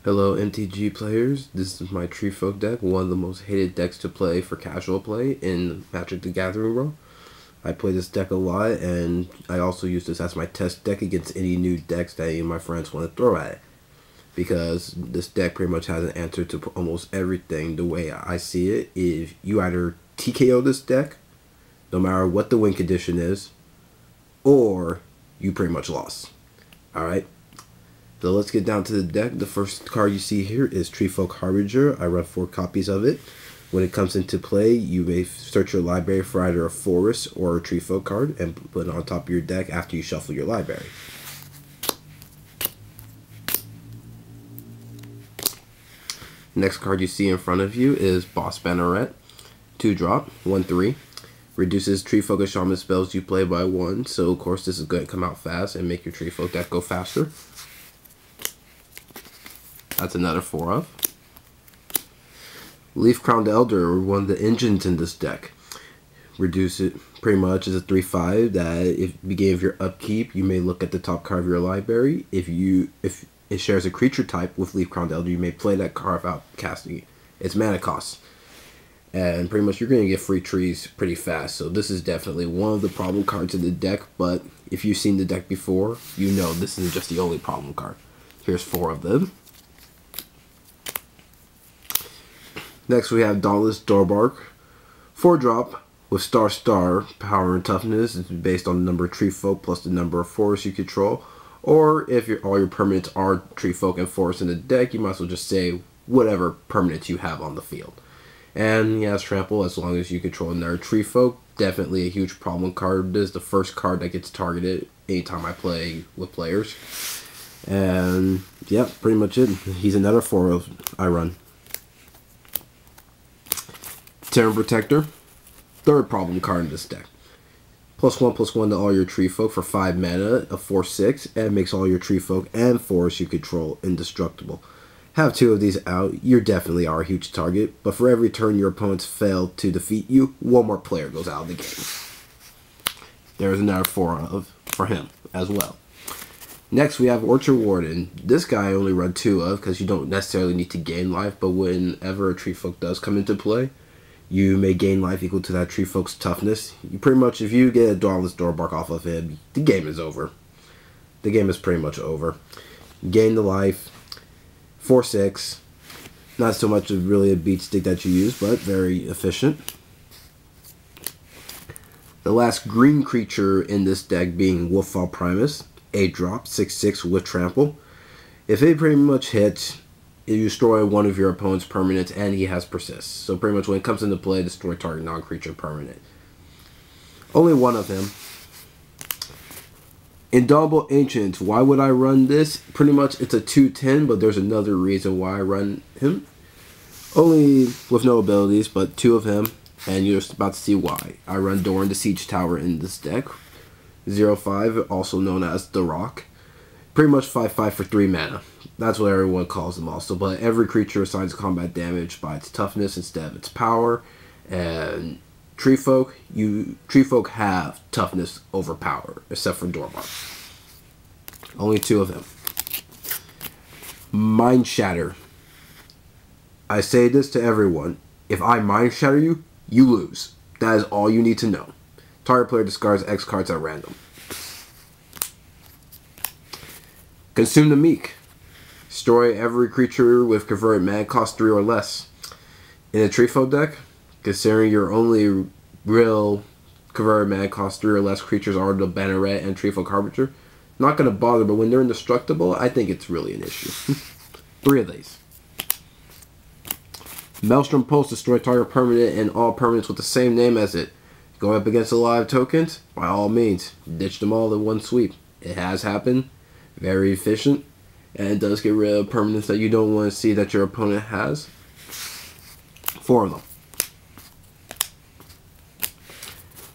Hello MTG players, this is my Treefolk deck, one of the most hated decks to play for casual play in Magic the Gathering role. I play this deck a lot, and I also use this as my test deck against any new decks that any of my friends want to throw at it. Because this deck pretty much has an answer to almost everything. The way I see it, if you either TKO this deck, no matter what the win condition is, or you pretty much lost. Alright? So let's get down to the deck. The first card you see here is Treefolk Harbinger. I run 4 copies of it. When it comes into play, you may search your library for either a forest or a Treefolk card and put it on top of your deck after you shuffle your library. Next card you see in front of you is Bosk Banneret. 2-drop, 1/3. Reduces Treefolk and shaman spells you play by 1. So of course this is going to come out fast and make your Treefolk deck go faster. That's another 4 of. Leaf-Crowned Elder, one of the engines in this deck. Reduce it pretty much as a 3/5 that if the beginning of your upkeep, you may look at the top card of your library. If it shares a creature type with Leaf-Crowned Elder, you may play that card without casting its mana cost. And pretty much you're going to get free trees pretty fast. So this is definitely one of the problem cards in the deck. But if you've seen the deck before, you know this isn't just the only problem card. Here's 4 of them. Next we have Dauntless Dorbark. 4-drop with star power and toughness. It's based on the number of Treefolk plus the number of forests you control. Or if all your permanents are Treefolk and forests in the deck, you might as well just say whatever permanents you have on the field. And he has trample as long as you control another Treefolk. Definitely a huge problem card. This is the first card that gets targeted anytime I play with players. And yeah, pretty much it. He's another 4 of I run. Terran Protector, 3rd problem card in this deck. +1/+1 to all your Treefolk for 5 mana, a 4/6, and makes all your Treefolk and forests you control indestructible. Have 2 of these out, you definitely are a huge target, but for every turn your opponents fail to defeat you, 1 more player goes out of the game. There's another 4 of for him as well. Next we have Orchard Warden. This guy I only run 2 of because you don't necessarily need to gain life, but whenever a Treefolk does come into play, you may gain life equal to that Treefolk's toughness. You pretty much, if you get a Dauntless Dorbark off of him, the game is over. The game is pretty much over. Gain the life. 4/6. Not so much of really a beat stick that you use, but very efficient. The last green creature in this deck being Wolffall Primus. 8-drop, 6/6 with trample. If it pretty much hits, you destroy one of your opponent's permanents, and he has persist. So pretty much when it comes into play, destroy target non-creature permanent. Only 1 of him. Indomitable Ancients. Why would I run this? Pretty much it's a 2/10, but there's another reason why I run him. Only with no abilities, but 2 of him, and you're just about to see why. I run Doran the Siege Tower in this deck. 0/5, also known as The Rock. Pretty much 5/5 for 3 mana. That's what everyone calls them also. But every creature assigns combat damage by its toughness instead of its power. And Treefolk have toughness over power, except for Dorbark. Only 2 of them. Mind Shatter. I say this to everyone. If I Mind Shatter you, you lose. That is all you need to know. Target player discards X cards at random. Consume the Meek. Destroy every creature with converted mana cost 3 or less. In a Treefolk deck, considering your only real converted mana cost 3 or less creatures are the Banneret and Treefolk Harbinger, not going to bother, but when they're indestructible, I think it's really an issue. 3 of these. Maelstrom Pulse. Destroy target permanent and all permanents with the same name as it. Going up against the live tokens, by all means, ditch them all in one sweep. It has happened. Very efficient. And it does get rid of permanents that you don't want to see that your opponent has. 4 of them.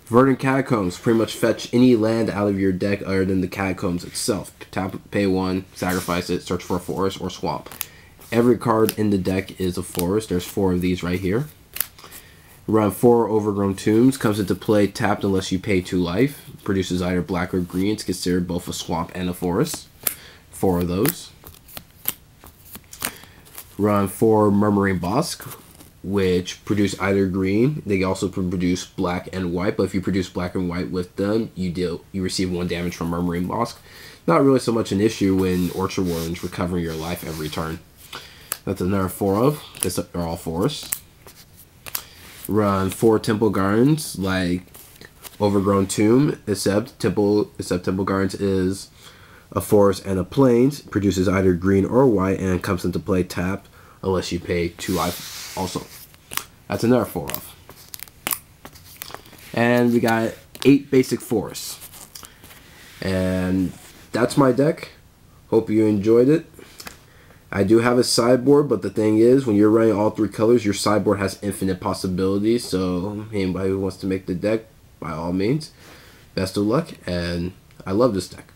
Verdant Catacombs. Pretty much fetch any land out of your deck other than the Catacombs itself. Tap, pay 1, sacrifice it, search for a forest or swamp. Every card in the deck is a forest. There's 4 of these right here. Run 4 Overgrown Tombs. Comes into play tapped unless you pay 2 life. Produces either black or green. It's considered both a swamp and a forest. 4 of those. Run 4 Murmuring Bosk, which produce either green. They also produce black and white, but if you produce black and white with them, you receive 1 damage from Murmuring Bosk. Not really so much an issue when Orchard Warden's recovering your life every turn. That's another 4 of. These are all 4s. Run 4 Temple Gardens, like Overgrown Tomb, except Temple Gardens is a forest and a plains, produces either green or white, and comes into play tapped unless you pay 2 life also. That's another 4 of. And we got 8 basic forests. And that's my deck. Hope you enjoyed it. I do have a sideboard, but the thing is, when you're running all 3 colors, your sideboard has infinite possibilities. So anybody who wants to make the deck, by all means, best of luck. And I love this deck.